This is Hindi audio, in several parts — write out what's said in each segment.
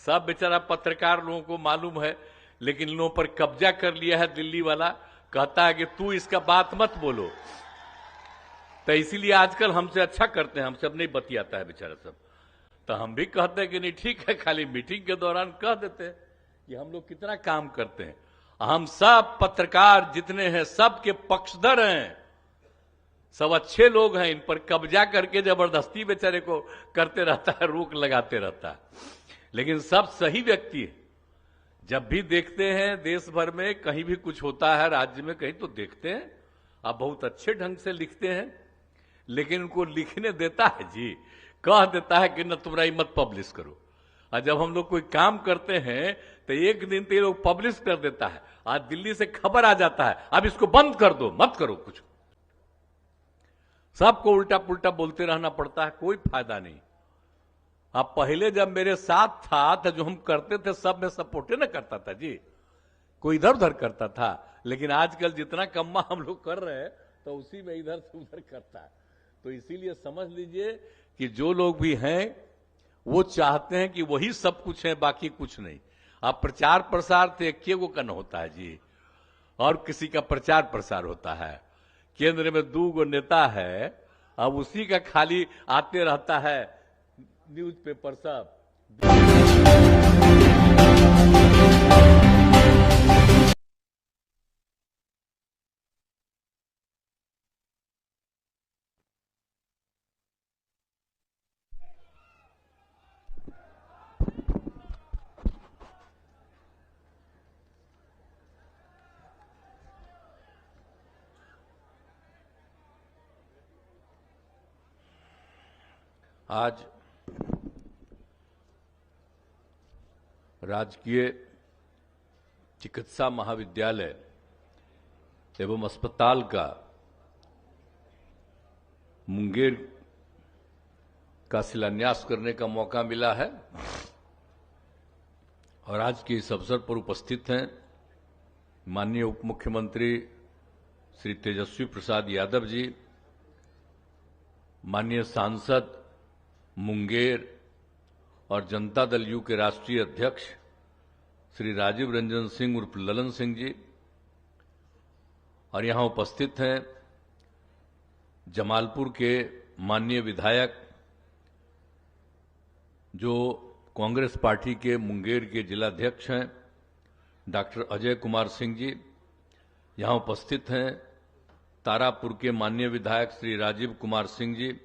सब बेचारा पत्रकार लोगों को मालूम है, लेकिन इन लोगों पर कब्जा कर लिया है दिल्ली वाला। कहता है कि तू इसका बात मत बोलो, तो इसीलिए आजकल हमसे अच्छा करते हैं, हमसे अब नहीं बतियाता है बेचारा सब। तो हम भी कहते हैं कि नहीं ठीक है, खाली मीटिंग के दौरान कह देते हैं कि हम लोग कितना काम करते हैं। हम सब पत्रकार जितने हैं सबके पक्षधर हैं, सब अच्छे लोग हैं। इन पर कब्जा करके जबरदस्ती बेचारे को करते रहता है, रोक लगाते रहता है, लेकिन सब सही व्यक्ति है। जब भी देखते हैं देश भर में कहीं भी कुछ होता है राज्य में कहीं, तो देखते हैं आप बहुत अच्छे ढंग से लिखते हैं, लेकिन उनको लिखने देता है जी, कह देता है कि न तुमरा ही मत पब्लिश करो। और जब हम लोग कोई काम करते हैं तो एक दिन तो ये लोग पब्लिश कर देता है, आज दिल्ली से खबर आ जाता है अब इसको बंद कर दो, मत करो कुछ। सबको उल्टा पुल्टा बोलते रहना पड़ता है, कोई फायदा नहीं। अब पहले जब मेरे साथ था तो जो हम करते थे सब में सपोर्ट न करता था जी, कोई इधर उधर करता था, लेकिन आजकल जितना कम्मा हम लोग कर रहे हैं तो उसी में इधर से उधर करता है। तो इसीलिए समझ लीजिए कि जो लोग भी हैं वो चाहते हैं कि वही सब कुछ है, बाकी कुछ नहीं। अब प्रचार प्रसार तो एक को करना होता है जी, और किसी का प्रचार प्रसार होता है। केंद्र में 2 नेता है, अब उसी का खाली आते रहता है न्यूज़पेपर सब। आज राजकीय चिकित्सा महाविद्यालय एवं अस्पताल का मुंगेर का शिलान्यास करने का मौका मिला है, और आज के इस अवसर पर उपस्थित हैं माननीय उप मुख्यमंत्री श्री तेजस्वी प्रसाद यादव जी, माननीय सांसद मुंगेर और जनता दल यू के राष्ट्रीय अध्यक्ष श्री राजीव रंजन सिंह उर्फ ललन सिंह जी, और यहां उपस्थित हैं जमालपुर के माननीय विधायक जो कांग्रेस पार्टी के मुंगेर के जिलाध्यक्ष हैं डॉक्टर अजय कुमार सिंह जी। यहां उपस्थित हैं तारापुर के माननीय विधायक श्री राजीव कुमार सिंह जी।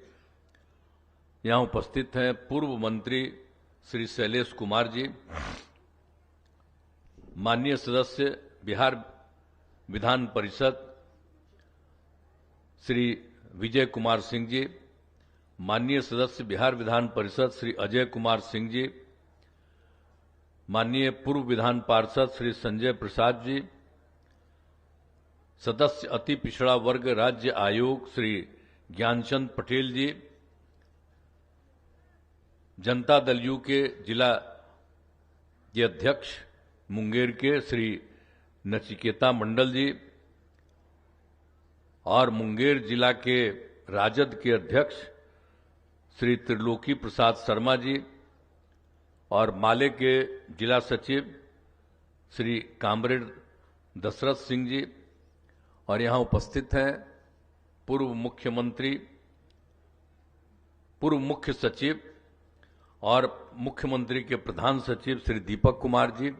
यहां उपस्थित हैं पूर्व मंत्री श्री शैलेश कुमार जी, माननीय सदस्य बिहार विधान परिषद श्री विजय कुमार सिंह जी, माननीय सदस्य बिहार विधान परिषद श्री अजय कुमार सिंह जी, माननीय पूर्व विधान पार्षद श्री संजय प्रसाद जी, सदस्य अति पिछड़ा वर्ग राज्य आयोग श्री ज्ञानचंद पटेल जी, जनता दल यू के जिला के अध्यक्ष मुंगेर के श्री नचिकेता मंडल जी, और मुंगेर जिला के राजद के अध्यक्ष श्री त्रिलोकी प्रसाद शर्मा जी, और माले के जिला सचिव श्री कामरेड दशरथ सिंह जी, और यहां उपस्थित हैं पूर्व मुख्यमंत्री, पूर्व मुख्य सचिव और मुख्यमंत्री के प्रधान सचिव श्री दीपक कुमार जी,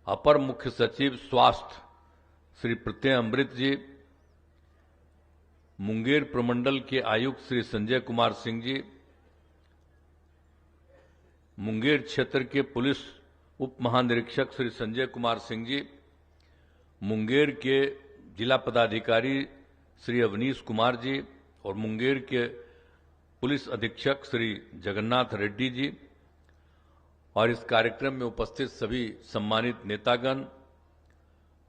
अपर मुख्य सचिव स्वास्थ्य श्री प्रत्यय अमृत जी, मुंगेर प्रमंडल के आयुक्त श्री संजय कुमार सिंह जी, मुंगेर क्षेत्र के पुलिस उप महानिरीक्षक श्री संजय कुमार सिंह जी, मुंगेर के जिला पदाधिकारी श्री अवनीश कुमार जी, और मुंगेर के पुलिस अधीक्षक श्री जगन्नाथ रेड्डी जी, और इस कार्यक्रम में उपस्थित सभी सम्मानित नेतागण,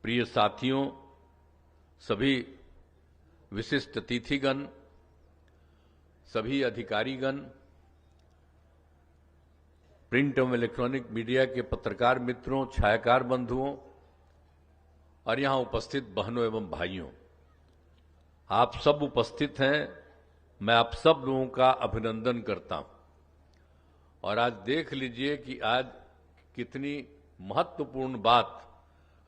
प्रिय साथियों, सभी विशिष्ट अतिथिगण, सभी अधिकारीगण, प्रिंट एवं इलेक्ट्रॉनिक मीडिया के पत्रकार मित्रों, छायाकार बंधुओं, और यहां उपस्थित बहनों एवं भाइयों, आप सब उपस्थित हैं। मैं आप सब लोगों का अभिनंदन करता हूं। और आज देख लीजिए कि आज कितनी महत्वपूर्ण बात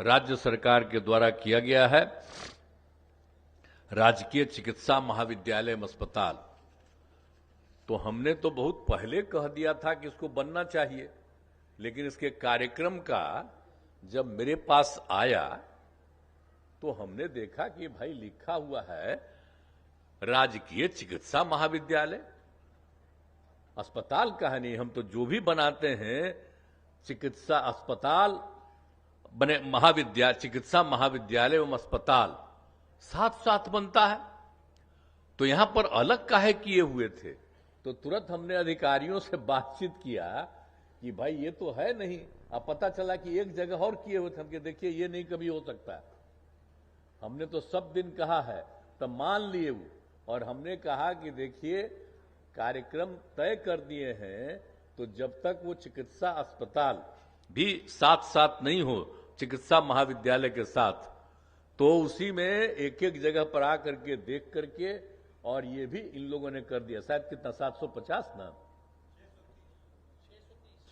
राज्य सरकार के द्वारा किया गया है। राजकीय चिकित्सा महाविद्यालय अस्पताल तो हमने तो बहुत पहले कह दिया था कि इसको बनना चाहिए, लेकिन इसके कार्यक्रम का जब मेरे पास आया तो हमने देखा कि भाई लिखा हुआ है राजकीय चिकित्सा महाविद्यालय। अस्पताल का नहीं, हम तो जो भी बनाते हैं चिकित्सा अस्पताल बने, चिकित्सा महाविद्यालय एवं अस्पताल साथ साथ बनता है। तो यहां पर अलग काहे किए हुए थे? तो तुरंत हमने अधिकारियों से बातचीत किया कि भाई ये तो है नहीं। अब पता चला कि एक जगह और किए हुए थे। हम देखिए ये नहीं कभी हो सकता है। हमने तो सब दिन कहा है, तब मान लिए वो। और हमने कहा कि देखिए कार्यक्रम तय कर दिए हैं, तो जब तक वो चिकित्सा अस्पताल भी साथ साथ नहीं हो चिकित्सा महाविद्यालय के साथ, तो उसी में एक एक जगह पर आकर के देख करके, और ये भी इन लोगों ने कर दिया। शायद कितना 750 ना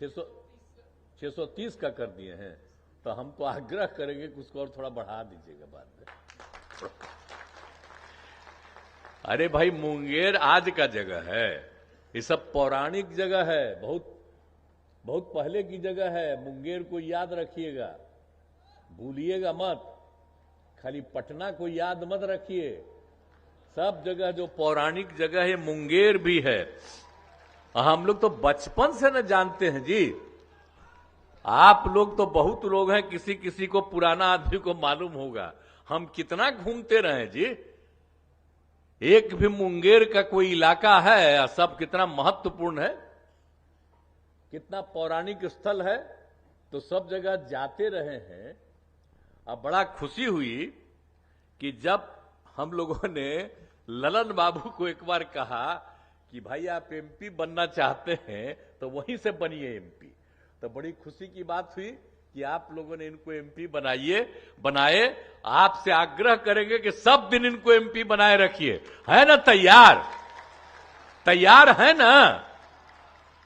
630 का कर दिए हैं। तो हम तो आग्रह करेंगे कि उसको और थोड़ा बढ़ा दीजिएगा बाद में। अरे भाई मुंगेर आज का जगह है, ये सब पौराणिक जगह है, बहुत बहुत पहले की जगह है। मुंगेर को याद रखिएगा, भूलिएगा मत। खाली पटना को याद मत रखिए, सब जगह जो पौराणिक जगह है मुंगेर भी है। हम लोग तो बचपन से न जानते हैं जी। आप लोग तो बहुत लोग हैं, किसी किसी को पुराना आदमी को मालूम होगा हम कितना घूमते रहे जी। एक भी मुंगेर का कोई इलाका है, सब कितना महत्वपूर्ण है, कितना पौराणिक स्थल है, तो सब जगह जाते रहे हैं। अब बड़ा खुशी हुई कि जब हम लोगों ने ललन बाबू को एक बार कहा कि भाई आप एमपी बनना चाहते हैं तो वहीं से बनिए एमपी, तो बड़ी खुशी की बात हुई कि आप लोगों ने इनको एमपी बनाए। आपसे आग्रह करेंगे कि सब दिन इनको एमपी बनाए रखिए। है ना तैयार है ना?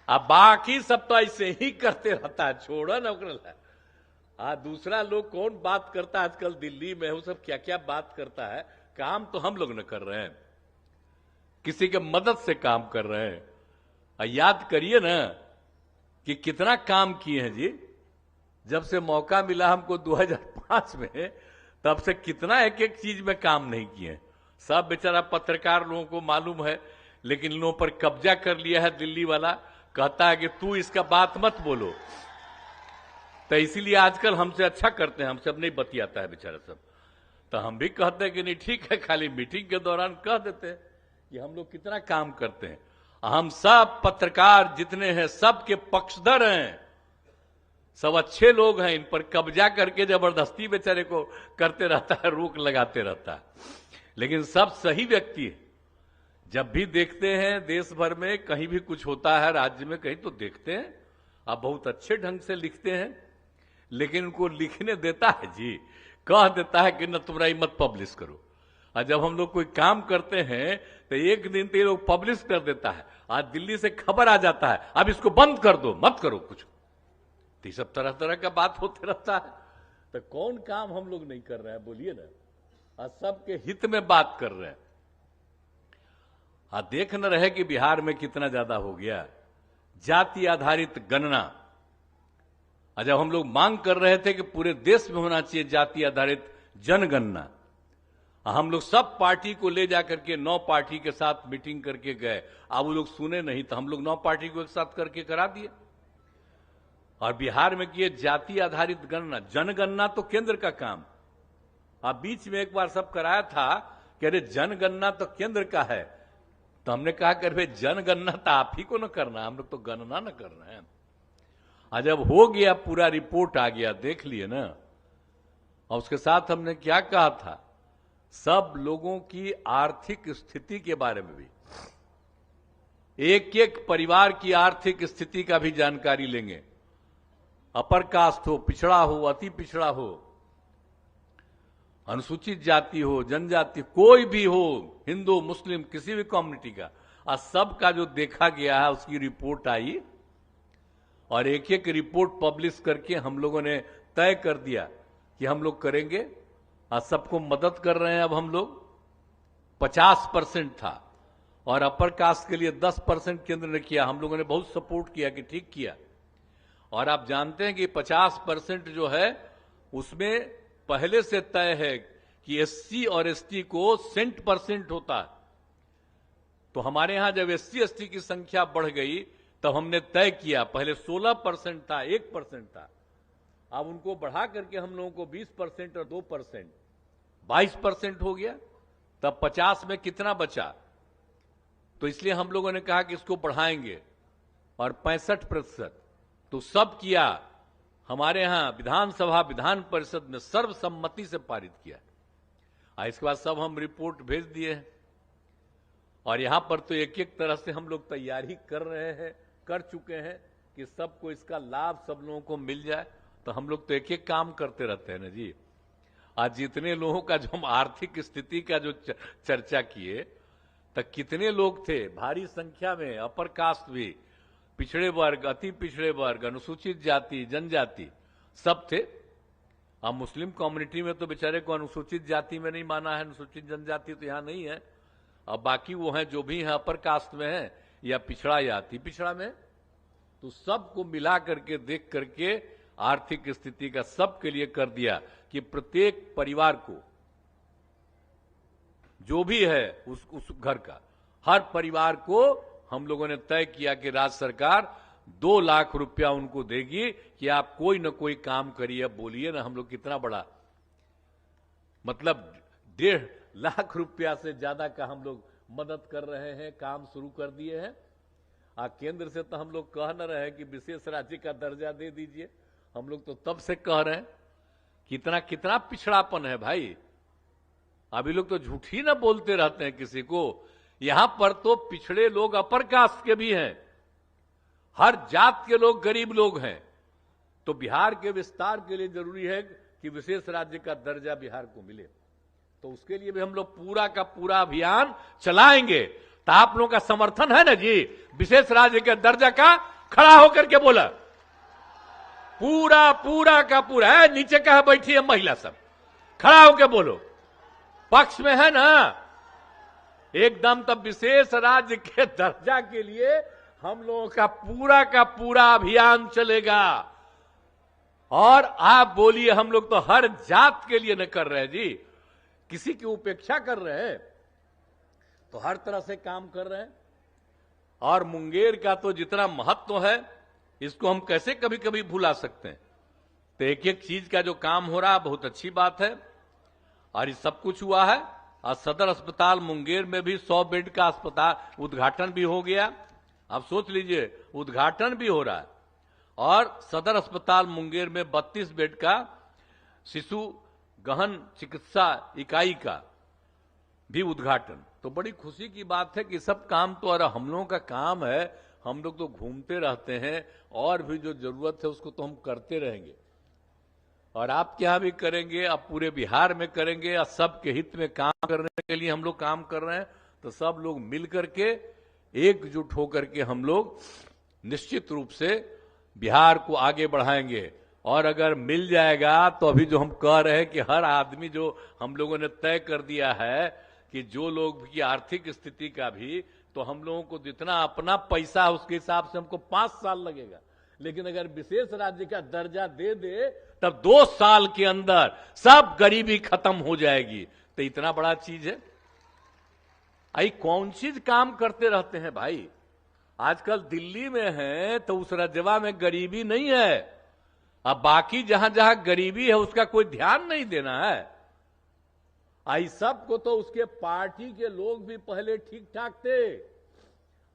अब बाकी सब तो ऐसे ही करते रहता है, छोड़ो ना। दूसरा लोग कौन बात करता है आजकल दिल्ली में, वो सब क्या क्या बात करता है। काम तो हम लोग न कर रहे हैं, किसी के मदद से काम कर रहे हैं। याद करिए ना कि कितना काम किए हैं जी। जब से मौका मिला हमको 2005 में, तब से कितना एक एक चीज में काम नहीं किए। सब बेचारा पत्रकार लोगों को मालूम है, लेकिन लोगों पर कब्जा कर लिया है दिल्ली वाला। कहता है कि तू इसका बात मत बोलो, तो इसीलिए आजकल हमसे अच्छा करते हैं, हमसे अब नहीं बतियाता है बेचारा सब। तो हम भी कहते हैं कि नहीं ठीक है, खाली मीटिंग के दौरान कह देते हैं कि हम लोग कितना काम करते हैं। हम सब पत्रकार जितने हैं सबके पक्षधर हैं, सब अच्छे लोग हैं। इन पर कब्जा करके जबरदस्ती बेचारे को करते रहता है, रोक लगाते रहता है, लेकिन सब सही व्यक्ति है। जब भी देखते हैं देश भर में कहीं भी कुछ होता है, राज्य में कहीं, तो देखते हैं आप बहुत अच्छे ढंग से लिखते हैं, लेकिन उनको लिखने देता है जी, कह देता है कि न तुमरा ही मत पब्लिश करो। और जब हम लोग कोई काम करते हैं तो एक दिन तो ये लोग पब्लिश कर देता है। आज दिल्ली से खबर आ जाता है अब इसको बंद कर दो, मत करो कुछ। तो सब तरह तरह का बात होते रहता है। तो कौन काम हम लोग नहीं कर रहे हैं बोलिए ना? और सबके हित में बात कर रहे हैं। देख न रहे कि बिहार में कितना ज्यादा हो गया जाति आधारित गणना। जब हम लोग मांग कर रहे थे कि पूरे देश में होना चाहिए जाति आधारित जनगणना, हम लोग सब पार्टी को ले जाकर के 9 पार्टी के साथ मीटिंग करके गए। अब वो लोग सुने नहीं, तो हम लोग 9 पार्टी को एक साथ करके करा दिए और बिहार में किए जाति आधारित गणना। जनगणना तो केंद्र का काम। अब बीच में एक बार सब कराया था कि अरे जनगणना तो केंद्र का है, तो हमने कहा कि अरे जनगणना तो आप ही को न करना, हम लोग तो गणना न करना है। जब हो गया, पूरा रिपोर्ट आ गया, देख लिए ना। और उसके साथ हमने क्या कहा था, सब लोगों की आर्थिक स्थिति के बारे में भी, एक एक परिवार की आर्थिक स्थिति का भी जानकारी लेंगे। अपर कास्ट हो, पिछड़ा हो, अति पिछड़ा हो, अनुसूचित जाति हो, जनजाति, कोई भी हो, हिंदू मुस्लिम किसी भी कम्युनिटी का, सब का जो देखा गया है उसकी रिपोर्ट आई और एक एक रिपोर्ट पब्लिश करके हम लोगों ने तय कर दिया कि हम लोग करेंगे। आज सबको मदद कर रहे हैं। अब हम लोग 50% था और अपर कास्ट के लिए 10% केंद्र ने किया। हम लोगों ने बहुत सपोर्ट किया कि ठीक किया। और आप जानते हैं कि 50% जो है उसमें पहले से तय है कि एससी और एसटी को % होता है। तो हमारे यहां जब एससी एसटी की संख्या बढ़ गई तब हमने तय किया, पहले 16% था, 1% था, अब उनको बढ़ा करके हम लोगों को 20% और 2% 22% हो गया। तब 50 में कितना बचा? तो इसलिए हम लोगों ने कहा कि इसको बढ़ाएंगे और 65%। तो सब किया। हमारे यहां विधानसभा विधान परिषद में सर्वसम्मति से पारित किया। इसके बाद सब हम रिपोर्ट भेज दिए हैं और यहां पर तो एक एक तरह से हम लोग तैयारी कर रहे हैं, कर चुके हैं कि सबको इसका लाभ सब लोगों को मिल जाए। तो हम लोग तो एक एक काम करते रहते हैं ना जी। आज जितने लोगों का जो हम आर्थिक स्थिति का जो चर्चा किए, तो कितने लोग थे भारी संख्या में, अपर कास्ट भी, पिछड़े वर्ग, अति पिछड़े वर्ग, अनुसूचित जाति, जनजाति सब थे। अब मुस्लिम कम्युनिटी में तो बेचारे को अनुसूचित जाति में नहीं माना है, अनुसूचित जनजाति तो यहां नहीं है। अब बाकी वो हैं जो भी हैं अपर कास्ट में हैं या पिछड़ा या अति पिछड़ा में, तो सबको मिला करके देख करके आर्थिक स्थिति का सबके लिए कर दिया कि प्रत्येक परिवार को जो भी है उस घर का हर परिवार को हम लोगों ने तय किया कि राज्य सरकार 2 लाख रुपया उनको देगी कि आप कोई न कोई काम करिए। बोलिए ना, हम लोग कितना बड़ा, मतलब 1.5 लाख रुपया से ज्यादा का हम लोग मदद कर रहे हैं, काम शुरू कर दिए हैं। केंद्र से तो हम लोग कह न रहे हैं कि विशेष राज्य का दर्जा दे दीजिए। हम लोग तो तब से कह रहे हैं। कितना पिछड़ापन है भाई। अभी लोग तो झूठ ही ना बोलते रहते हैं किसी को। यहां पर तो पिछड़े लोग अपर कास्ट के भी हैं, हर जात के लोग गरीब लोग हैं। तो बिहार के विस्तार के लिए जरूरी है कि विशेष राज्य का दर्जा बिहार को मिले। तो उसके लिए भी हम लोग पूरा का पूरा अभियान चलाएंगे। तो आप लोगों का समर्थन है ना जी विशेष राज्य के दर्जा का? खड़ा होकर के बोला पूरा का पूरा है। नीचे कहा बैठी है महिला सब, खड़ा होकर बोलो, पक्ष में है ना एकदम। तब विशेष राज्य के दर्जा के लिए हम लोगों का पूरा अभियान चलेगा। और आप बोलिए, हम लोग तो हर जात के लिए न कर रहे हैं जी, किसी की उपेक्षा कर रहे हैं, तो हर तरह से काम कर रहे हैं। और मुंगेर का तो जितना महत्व है इसको हम कैसे कभी कभी भुला सकते हैं। तो एक एक चीज का जो काम हो रहा है बहुत अच्छी बात है। और ये सब कुछ हुआ है। और सदर अस्पताल मुंगेर में भी 100 बेड का अस्पताल उद्घाटन भी हो गया। आप सोच लीजिए, उद्घाटन भी हो रहा है। और सदर अस्पताल मुंगेर में 32 बेड का शिशु गहन चिकित्सा इकाई का भी उद्घाटन। तो बड़ी खुशी की बात है कि सब काम तो और हम लोगों का काम है। हम लोग तो घूमते रहते हैं और भी जो जरूरत है उसको तो हम करते रहेंगे। और आपके यहां भी करेंगे, अब पूरे बिहार में करेंगे। और सबके हित में काम करने के लिए हम लोग काम कर रहे हैं। तो सब लोग मिल करके एकजुट होकर के हम लोग निश्चित रूप से बिहार को आगे बढ़ाएंगे। और अगर मिल जाएगा तो अभी जो हम कह रहे हैं कि हर आदमी, जो हम लोगों ने तय कर दिया है कि जो लोग की आर्थिक स्थिति का भी, तो हम लोगों को जितना अपना पैसा है उसके हिसाब से हमको 5 साल लगेगा। लेकिन अगर विशेष राज्य का दर्जा दे दे तब 2 साल के अंदर सब गरीबी खत्म हो जाएगी। तो इतना बड़ा चीज है। आई कौन चीज काम करते रहते हैं भाई। आजकल दिल्ली में है तो उस राज्य में गरीबी नहीं है। अब बाकी जहां जहां गरीबी है उसका कोई ध्यान नहीं देना है। आई सबको तो उसके पार्टी के लोग भी पहले ठीक ठाक थे।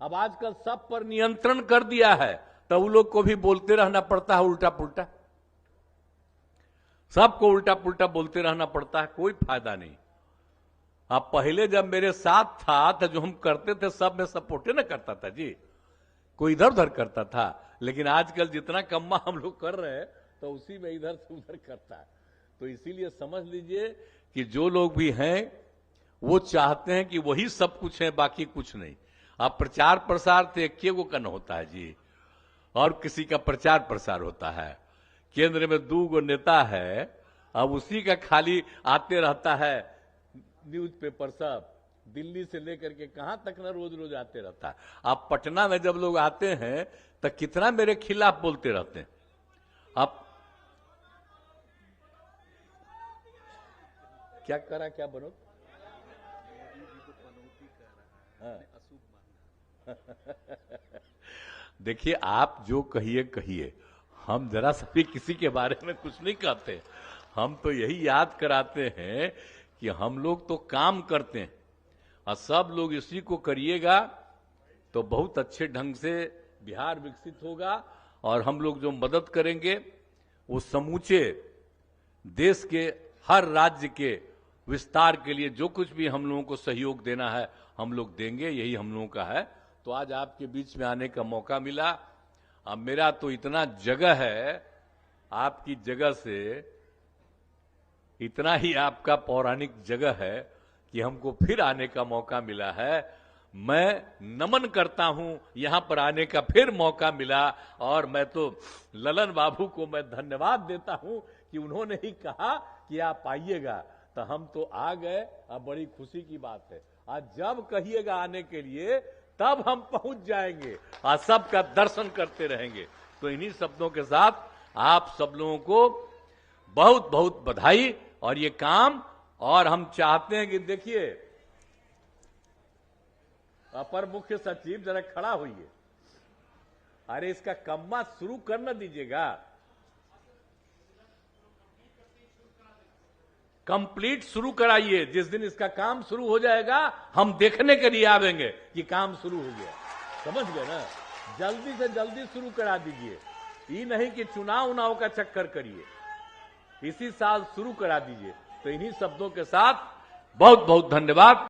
अब आजकल सब पर नियंत्रण कर दिया है, तो उन लोग को भी बोलते रहना पड़ता है उल्टा पुल्टा। सबको उल्टा पुल्टा बोलते रहना पड़ता है, कोई फायदा नहीं। अब पहले जब मेरे साथ था तो जो हम करते थे सब में सपोर्टे न करता था जी, कोई इधर उधर करता था। लेकिन आजकल जितना कम्मा हम लोग कर रहे हैं तो उसी में इधर से उधर करता है। तो इसीलिए समझ लीजिए कि जो लोग भी हैं वो चाहते हैं कि वही सब कुछ है, बाकी कुछ नहीं। अब प्रचार प्रसार तो एक को करना होता है जी। और किसी का प्रचार प्रसार होता है। केंद्र में 2 नेता है, अब उसी का खाली आते रहता है न्यूज़पेपर सब, दिल्ली से लेकर के कहां तक ना रोज रोज आते रहता है। अब पटना में जब लोग आते हैं तो कितना मेरे खिलाफ बोलते रहते हैं। अब क्या करा, क्या बनो, देखिए आप जो कहिए कहिए, हम जरा सा भी किसी के बारे में कुछ नहीं कहते। हम तो यही याद कराते हैं कि हम लोग तो काम करते हैं और सब लोग इसी को करिएगा तो बहुत अच्छे ढंग से बिहार विकसित होगा। और हम लोग जो मदद करेंगे वो समूचे देश के हर राज्य के विस्तार के लिए जो कुछ भी हम लोगों को सहयोग देना है हम लोग देंगे, यही हम लोगों का है। तो आज आपके बीच में आने का मौका मिला। अब मेरा तो इतना जगह है, आपकी जगह से इतना ही आपका पौराणिक जगह है कि हमको फिर आने का मौका मिला है। मैं नमन करता हूं, यहां पर आने का फिर मौका मिला। और मैं तो ललन बाबू को मैं धन्यवाद देता हूं कि उन्होंने ही कहा कि आप आइएगा, तो हम तो आ गए। अब बड़ी खुशी की बात है, आज जब कहिएगा आने के लिए तब हम पहुंच जाएंगे और सबका दर्शन करते रहेंगे। तो इन्हीं शब्दों के साथ आप सब लोगों को बहुत बहुत बधाई। और ये काम, और हम चाहते हैं कि देखिए अपर मुख्य सचिव जरा खड़ा होइए, अरे इसका कम्मा शुरू कर न दीजिएगा, कंप्लीट शुरू कराइए। जिस दिन इसका काम शुरू हो जाएगा हम देखने के लिए आवेंगे कि काम शुरू हो गया, समझ गए ना। जल्दी से जल्दी शुरू करा दीजिए, ये नहीं कि चुनाव का चक्कर करिए, इसी साल शुरू करा दीजिए। तो इन्हीं शब्दों के साथ बहुत बहुत धन्यवाद।